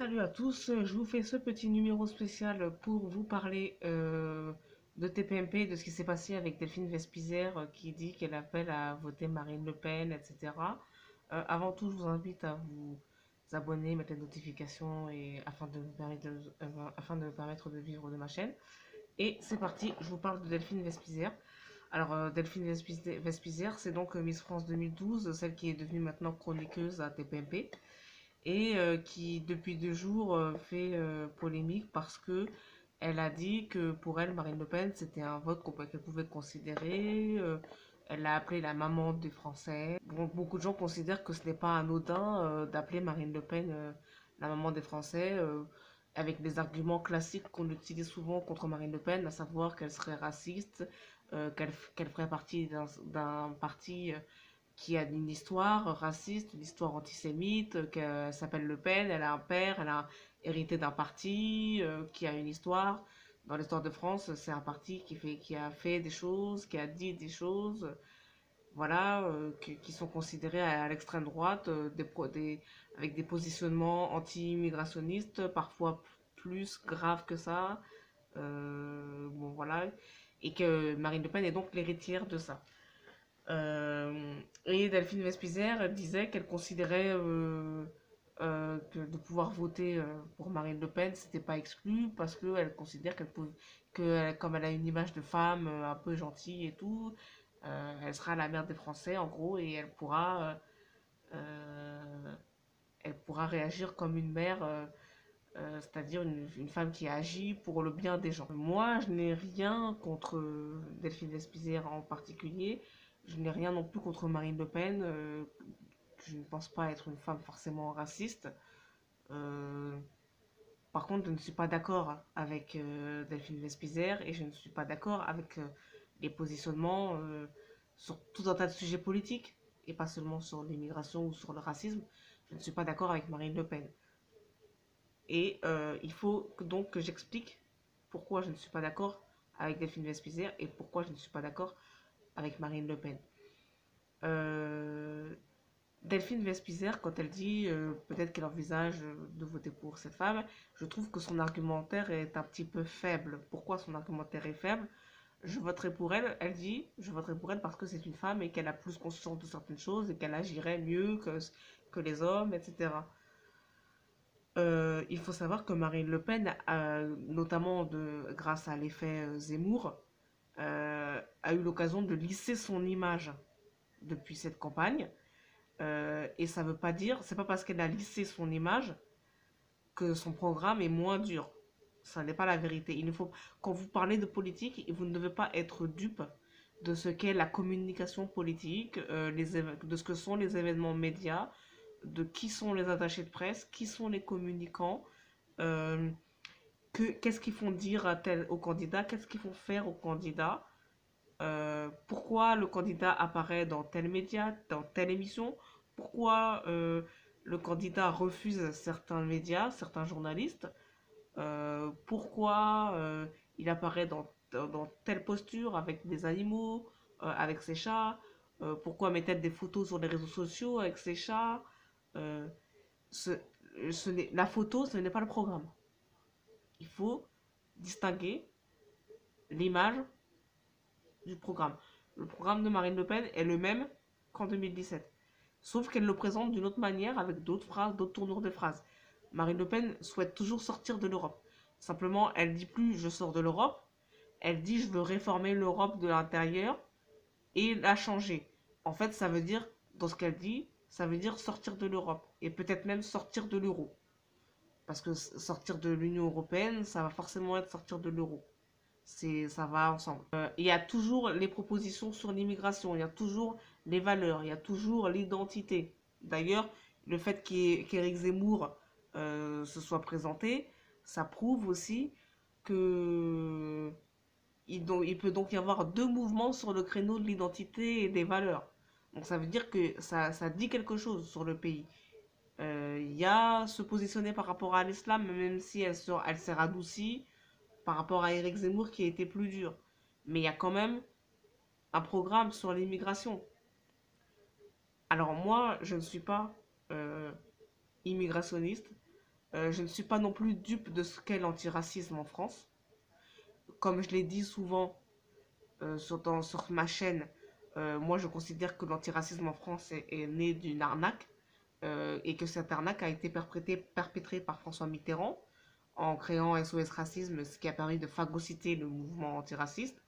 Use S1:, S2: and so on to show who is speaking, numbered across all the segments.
S1: Salut à tous, je vous fais ce petit numéro spécial pour vous parler de TPMP, de ce qui s'est passé avec Delphine Vespizer qui dit qu'elle appelle à voter Marine Le Pen, etc. Avant tout, je vous invite à vous abonner, mettre les notifications afin de me permettre de vivre de ma chaîne. Et c'est parti, je vous parle de Delphine Vespizer. Alors, Delphine Vespizer, c'est donc Miss France 2012, celle qui est devenue maintenant chroniqueuse à TPMP et qui depuis 2 jours fait polémique parce que elle a dit que pour elle, Marine Le Pen, c'était un vote qu'elle pouvait considérer. Elle l'a appelée la maman des Français. Bon, beaucoup de gens considèrent que ce n'est pas anodin d'appeler Marine Le Pen la maman des Français, avec des arguments classiques qu'on utilise souvent contre Marine Le Pen, à savoir qu'elle serait raciste, qu'elle ferait partie d'un parti qui a une histoire raciste, une histoire antisémite, qu'elle s'appelle Le Pen, elle a un père, elle a hérité d'un parti qui a une histoire. Dans l'histoire de France, c'est un parti qui a fait des choses, qui a dit des choses, voilà, qui sont considérées à l'extrême droite, avec des positionnements anti-immigrationnistes, parfois plus graves que ça. Bon, voilà. Et que Marine Le Pen est donc l'héritière de ça. Et Delphine Vespizer disait qu'elle considérait que de pouvoir voter pour Marine Le Pen, c'était pas exclu parce qu'elle considère comme elle a une image de femme un peu gentille et tout, elle sera la mère des Français en gros et euh, elle pourra réagir comme une mère, c'est-à-dire une femme qui agit pour le bien des gens. Moi, je n'ai rien contre Delphine Vespizer en particulier. Je n'ai rien non plus contre Marine Le Pen. Je ne pense pas être une femme forcément raciste. Euh, Par contre, je ne suis pas d'accord avec Delphine Vespizer et je ne suis pas d'accord avec les positionnements sur tout un tas de sujets politiques et pas seulement sur l'immigration ou sur le racisme. Je ne suis pas d'accord avec Marine Le Pen. Et il faut donc que j'explique pourquoi je ne suis pas d'accord avec Delphine Vespizer et pourquoi je ne suis pas d'accord avec Marine Le Pen. Euh, Delphine Vespizer, quand elle dit peut-être qu'elle envisage de voter pour cette femme, je trouve que son argumentaire est un petit peu faible. Pourquoi son argumentaire est faible? Je voterai pour elle, elle dit, je voterai pour elle parce que c'est une femme et qu'elle a plus conscience de certaines choses et qu'elle agirait mieux que les hommes, etc. Il faut savoir que Marine Le Pen, notamment grâce à l'effet Zemmour, a eu l'occasion de lisser son image depuis cette campagne. Et ça veut pas dire, c'est pas parce qu'elle a lissé son image que son programme est moins dur. Ça n'est pas la vérité. Quand vous parlez de politique, vous ne devez pas être dupe de ce qu'est la communication politique, de ce que sont les événements médias, de qui sont les attachés de presse, qui sont les communicants, euh, qu'est-ce qu'ils font dire au candidat, qu'est-ce qu'ils font faire au candidat, pourquoi le candidat apparaît dans tel média, dans telle émission, pourquoi le candidat refuse certains médias, certains journalistes, pourquoi il apparaît dans telle posture avec des animaux, avec ses chats, pourquoi met-elle des photos sur les réseaux sociaux avec ses chats. euh, ce, la photo, ce n'est pas le programme. Il faut distinguer l'image du programme. Le programme de Marine Le Pen est le même qu'en 2017. Sauf qu'elle le présente d'une autre manière, avec d'autres phrases, d'autres tournures de phrases. Marine Le Pen souhaite toujours sortir de l'Europe. Simplement, elle dit plus je sors de l'Europe, elle dit je veux réformer l'Europe de l'intérieur et la changer. En fait, ça veut dire, dans ce qu'elle dit, ça veut dire sortir de l'Europe et peut-être même sortir de l'euro. Parce que sortir de l'Union européenne, ça va forcément être sortir de l'euro. Ça va ensemble. Il y a toujours les propositions sur l'immigration, il y a toujours les valeurs, il y a toujours l'identité. D'ailleurs, le fait qu'Éric Zemmour se soit présenté, ça prouve aussi que il peut donc y avoir deux mouvements sur le créneau de l'identité et des valeurs. Donc ça veut dire que ça dit quelque chose sur le pays. Il y a se positionner par rapport à l'islam, même si elle s'est radoucie par rapport à Éric Zemmour qui a été plus dur. Mais il y a quand même un programme sur l'immigration. Alors moi, je ne suis pas euh, immigrationniste. Je ne suis pas non plus dupe de ce qu'est l'antiracisme en France. Comme je l'ai dit souvent sur ma chaîne, moi je considère que l'antiracisme en France est né d'une arnaque et que cette arnaque a été perpétrée par François Mitterrand en créant SOS Racisme, ce qui a permis de phagocyter le mouvement antiraciste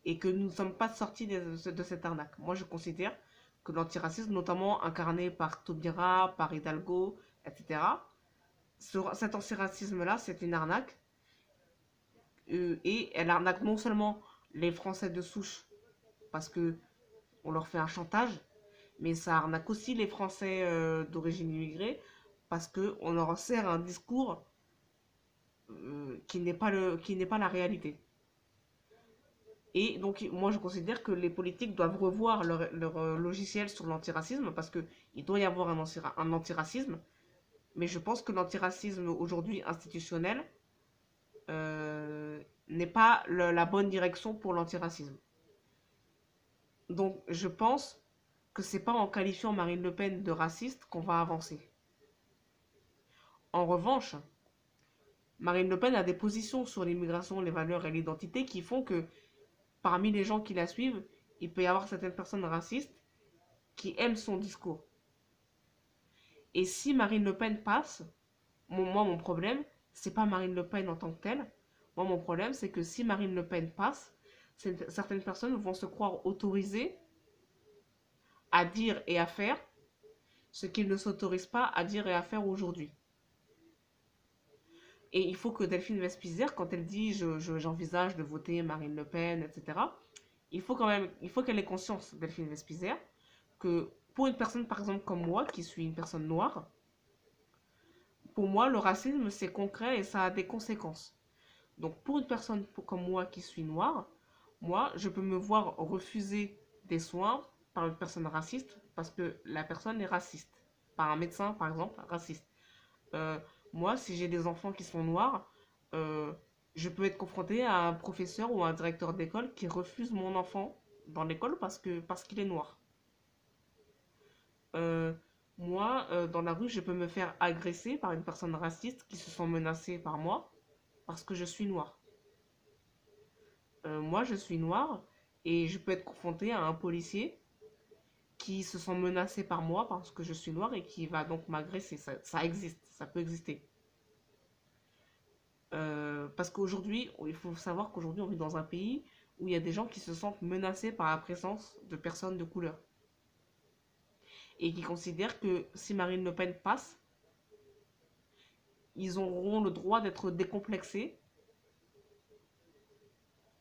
S1: et que nous ne sommes pas sortis de cette arnaque. Moi je considère que l'antiracisme, notamment incarné par Taubira, par Hidalgo, etc., cet antiracisme-là, c'est une arnaque et elle arnaque non seulement les Français de souche parce que on leur fait un chantage, mais ça arnaque aussi les Français d'origine immigrée parce que on leur sert un discours qui n'est pas la réalité. Et donc moi je considère que les politiques doivent revoir leur logiciel sur l'antiracisme parce que il doit y avoir un antiracisme, mais je pense que l'antiracisme aujourd'hui institutionnel n'est pas la bonne direction pour l'antiracisme. Donc je pense que c'est pas en qualifiant Marine Le Pen de raciste qu'on va avancer. En revanche, Marine Le Pen a des positions sur l'immigration, les valeurs et l'identité qui font que parmi les gens qui la suivent, il peut y avoir certaines personnes racistes qui aiment son discours. Et si Marine Le Pen passe, mon problème, c'est pas Marine Le Pen en tant que telle. Moi, mon problème, c'est que si Marine Le Pen passe, certaines personnes vont se croire autorisées à dire et à faire ce qu'ils ne s'autorisent pas à dire et à faire aujourd'hui. Et il faut que Delphine Vespizer, quand elle dit j'envisage de voter Marine Le Pen, etc., il faut qu'elle ait conscience, Delphine Vespizer, que pour une personne, par exemple, comme moi, qui suis une personne noire, pour moi, le racisme, c'est concret et ça a des conséquences. Donc, pour une personne comme moi qui suis noire, moi, je peux me voir refuser des soins par une personne raciste parce que la personne est raciste. Par un médecin, par exemple, raciste. Euh, Moi, si j'ai des enfants qui sont noirs, je peux être confrontée à un professeur ou à un directeur d'école qui refuse mon enfant dans l'école parce qu'il est noir. Euh, Moi, dans la rue, je peux me faire agresser par une personne raciste qui se sent menacée par moi parce que je suis noire. Moi, je suis noire et je peux être confrontée à un policier qui se sent menacé par moi parce que je suis noire et qui va donc m'agresser. Ça existe, ça peut exister. Parce qu'aujourd'hui, il faut savoir qu'aujourd'hui, on vit dans un pays où il y a des gens qui se sentent menacés par la présence de personnes de couleur. Et qui considèrent que si Marine Le Pen passe, ils auront le droit d'être décomplexés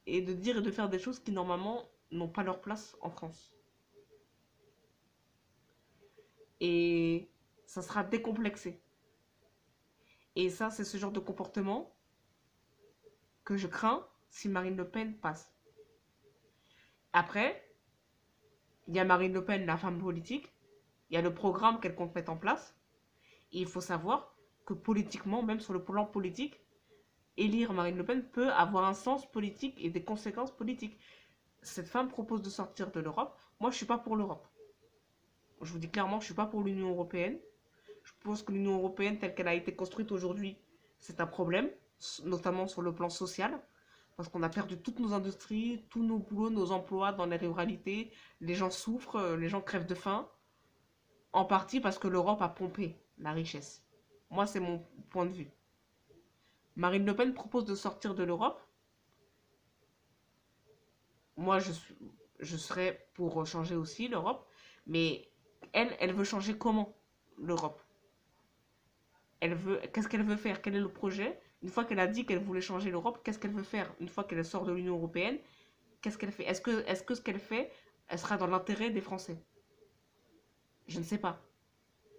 S1: et de dire et de faire des choses qui normalement n'ont pas leur place en France. Et ça sera décomplexé. Et ça, c'est ce genre de comportement que je crains si Marine Le Pen passe. Après, il y a Marine Le Pen, la femme politique, il y a le programme qu'elle compte mettre en place. Et il faut savoir que politiquement, même sur le plan politique, élire Marine Le Pen peut avoir un sens politique et des conséquences politiques. Cette femme propose de sortir de l'Europe. Moi, je ne suis pas pour l'Europe. Je vous dis clairement, je ne suis pas pour l'Union européenne. Je pense que l'Union européenne, telle qu'elle a été construite aujourd'hui, c'est un problème, notamment sur le plan social, parce qu'on a perdu toutes nos industries, tous nos boulots, nos emplois dans les ruralités. Les gens souffrent, les gens crèvent de faim, en partie parce que l'Europe a pompé la richesse. Moi, c'est mon point de vue. Marine Le Pen propose de sortir de l'Europe. Moi, je serais pour changer aussi l'Europe, mais elle veut changer comment l'Europe? Qu'est-ce qu'elle veut faire? Quel est le projet? Une fois qu'elle a dit qu'elle voulait changer l'Europe, qu'est-ce qu'elle veut faire? Une fois qu'elle sort de l'Union européenne, qu'est-ce qu'elle fait? Est-ce que ce qu'elle fait, elle sera dans l'intérêt des Français? Je ne sais pas.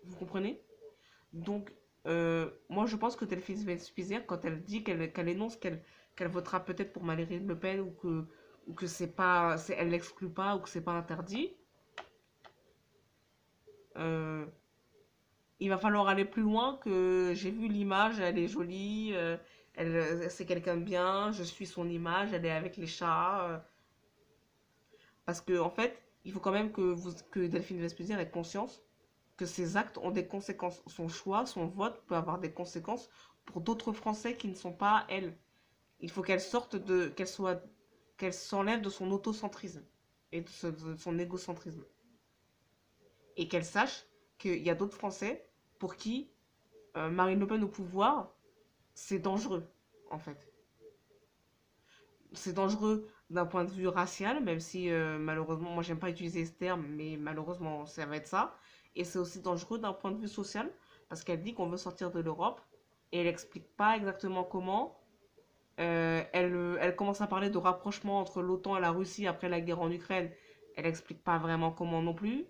S1: Vous comprenez? Donc, moi, je pense que Delphine Spizère, quand elle dit qu'elle énonce qu'elle votera peut-être pour Marine Le Pen ou que c'est pas, elle l'exclut pas ou que c'est pas interdit, euh, il va falloir aller plus loin que j'ai vu l'image, elle est jolie, c'est quelqu'un de bien, je suis son image, elle est avec les chats. Parce que, en fait, il faut quand même que Delphine Vespizer ait conscience que ses actes ont des conséquences. Son choix, son vote peut avoir des conséquences pour d'autres Français qui ne sont pas elle. Il faut qu'elle sorte de, qu'elle s'enlève de son autocentrisme et de son égocentrisme. Et qu'elle sache qu'il y a d'autres Français pour qui Marine Le Pen au pouvoir, c'est dangereux, en fait. C'est dangereux d'un point de vue racial, même si malheureusement, moi j'aime pas utiliser ce terme, mais malheureusement ça va être ça. Et c'est aussi dangereux d'un point de vue social, parce qu'elle dit qu'on veut sortir de l'Europe, et elle explique pas exactement comment. Elle commence à parler de rapprochement entre l'OTAN et la Russie après la guerre en Ukraine. Elle explique pas vraiment comment non plus.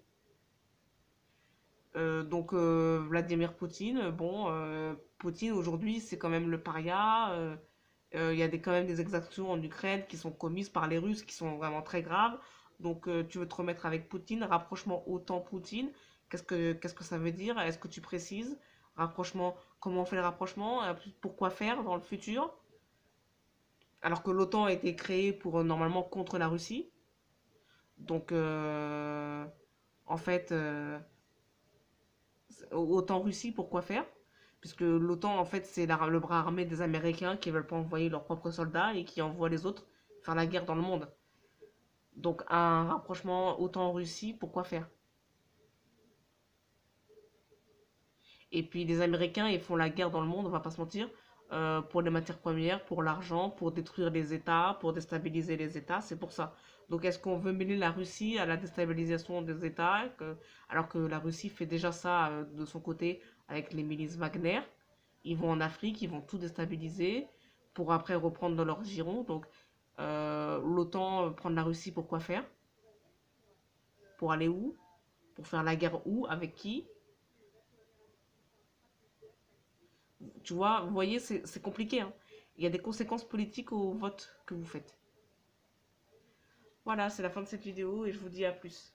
S1: Donc Vladimir Poutine, bon, Poutine aujourd'hui c'est quand même le paria. Il y a quand même des exactions en Ukraine qui sont commises par les Russes qui sont vraiment très graves. Donc tu veux te remettre avec Poutine, rapprochement OTAN-Poutine. Qu'est-ce que ça veut dire? Est-ce que tu précises? Rapprochement, comment on fait le rapprochement? Pourquoi faire dans le futur? Alors que l'OTAN a été créée pour normalement contre la Russie. Donc en fait, OTAN Russie, pourquoi faire? Puisque l'OTAN, en fait, c'est le bras armé des Américains qui veulent pas envoyer leurs propres soldats et qui envoient les autres faire la guerre dans le monde. Donc un rapprochement OTAN-Russie, pourquoi faire? Et puis les Américains, ils font la guerre dans le monde, on va pas se mentir, pour les matières premières, pour l'argent, pour détruire les États, pour déstabiliser les États, c'est pour ça. Donc est-ce qu'on veut mêler la Russie à la déstabilisation des États, alors que la Russie fait déjà ça de son côté avec les milices Wagner? Ils vont en Afrique, ils vont tout déstabiliser pour après reprendre dans leur giron. Donc l'OTAN prendre la Russie pour quoi faire? Pour aller où? Pour faire la guerre où? Avec qui? Tu vois, vous voyez, c'est compliqué, hein. Il y a des conséquences politiques au vote que vous faites. Voilà, c'est la fin de cette vidéo et je vous dis à plus.